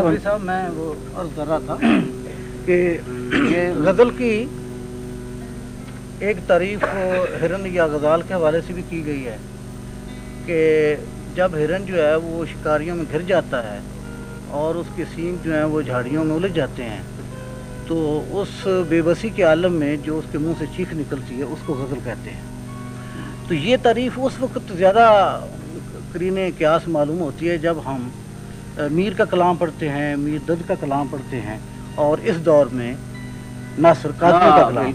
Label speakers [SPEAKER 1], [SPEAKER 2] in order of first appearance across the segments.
[SPEAKER 1] साहब मैं वो अर्ज कर रहा था कि ये गज़ल की एक तारीफ हिरन या गज़ाल के हवाले से भी की गई है कि जब हिरन जो है वो शिकारियों में घिर जाता है और उसके सींग जो हैं वो झाड़ियों में उलझ जाते हैं, तो उस बेबसी के आलम में जो उसके मुंह से चीख निकलती है उसको गज़ल कहते हैं। तो ये तारीफ उस वक्त ज़्यादा करीने क़यास मालूम होती है जब हम मीर का कलाम पढ़ते हैं, मीर दद का कलाम पढ़ते हैं, और इस दौर में नासिर काज़मी का कलाम।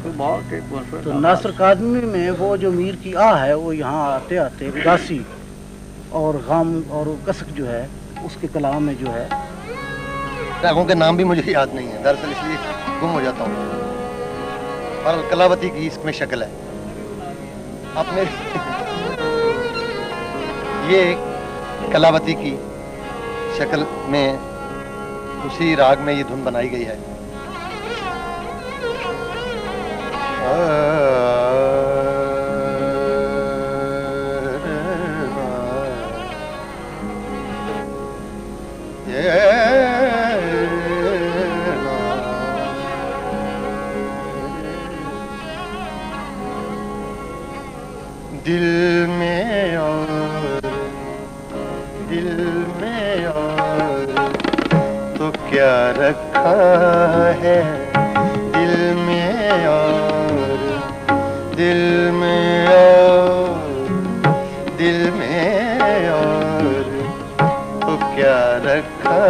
[SPEAKER 1] तो नासिर काज़मी में वो जो मीर की आह है वो यहाँ आते आते उदासी और गम और कसक जो है उसके कलाम में जो है,
[SPEAKER 2] रागों के नाम भी मुझे याद नहीं है, दरअसल इसलिए गुम हो जाता हूँ। पर कलावती की इसमें शक्ल है आपने ये कलावती की शक्ल में उसी राग में ये धुन बनाई गई है। दिल में और दिल में और तो क्या रखा है, दिल में और दिल में और दिल में और तो क्या रखा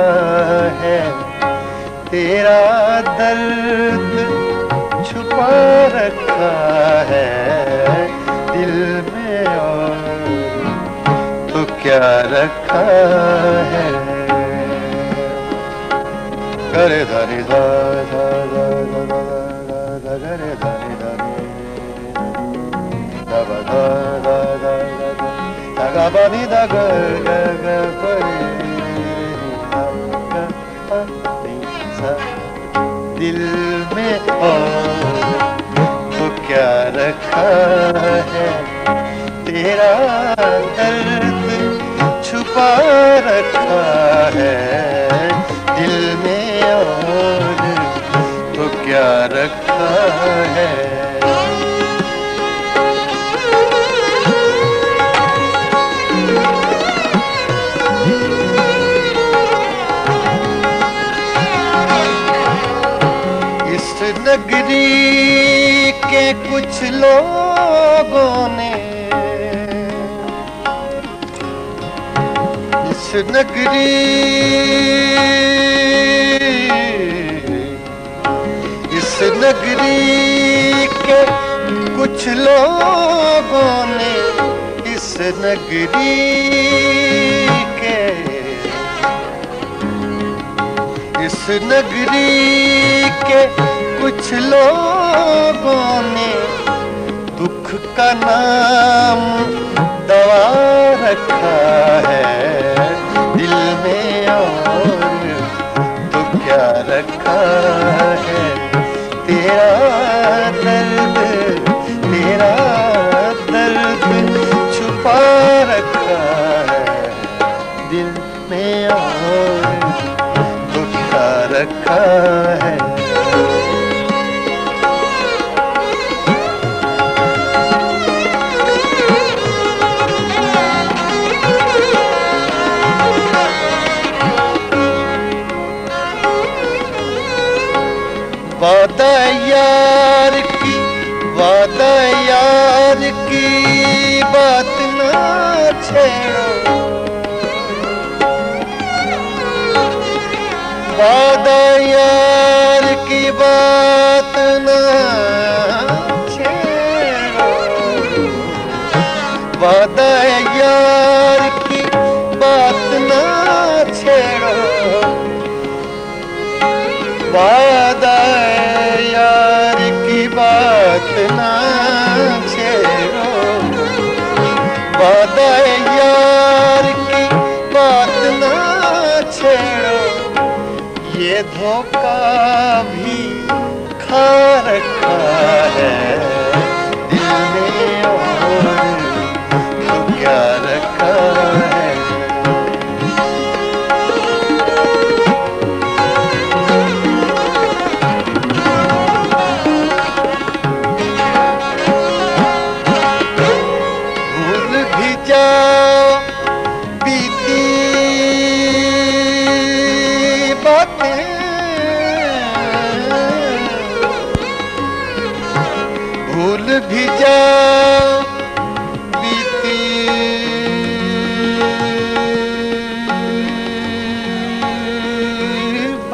[SPEAKER 2] है, तेरा दर्द छुपा रखा है, दिल में और तो क्या रखा है। करे धनी धा धा धा धा धा करे धनी धनी धा धा धा धा धा गा बनी धा ग ग ग परी सा, दिल में और तो क्या रखा है, तेरा दर्द छुपा रखा है, दिल में और तो क्या रखा है। इस नगरी के कुछ लोगों ने इस नगरी के कुछ लोगों ने इस नगरी के इस नगरी के कुछ लोगों ने दुख का नाम दवा रखा है, दिल में और तो क्या रखा है, तेरा दर्द छुपा रखा है, दिल में और तो क्या रखा है। वादा यार की बात ना छेड़ो, वादा यार की बात ना छेड़ो, वादा यार की बात ना छेड़ो, वादा यार की बात ना छेड़ो, वादा यार की बात ना छेड़ो, ये धोखा भी खा रखा है, दिल में और तो क्या रखा है।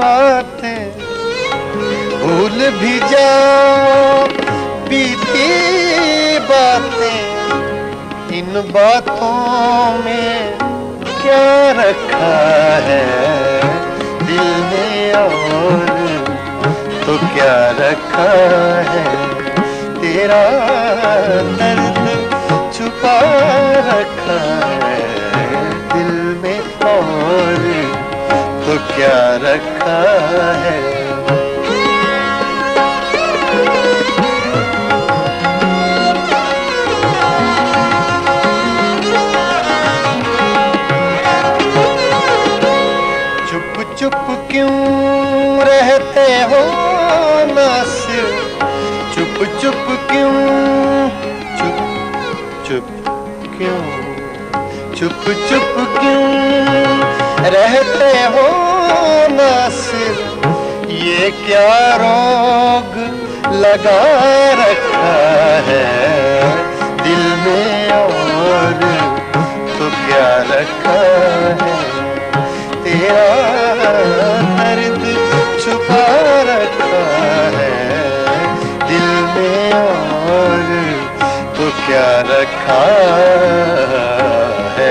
[SPEAKER 2] बातें भूल भी जाओ बीती बातें, इन बातों में क्या रखा है दिल में और तो क्या रखा है, तेरा दर्द छुपा रखा है दिल में और तो क्या रखा है। चुप चुप क्यों रहते हो नासिर, चुप चुप क्यों, चुप चुप क्यों, चुप चुप क्यों रहते हो नासिर, ये क्या रोग लगा रखा है दिल में और तो क्या रखा है, तेरा दर्द छुपा रखा है दिल में और तो क्या रखा है।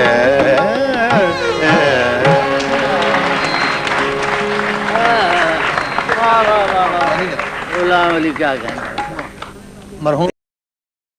[SPEAKER 1] गुलाम अली क्या कहना,
[SPEAKER 2] मरहूम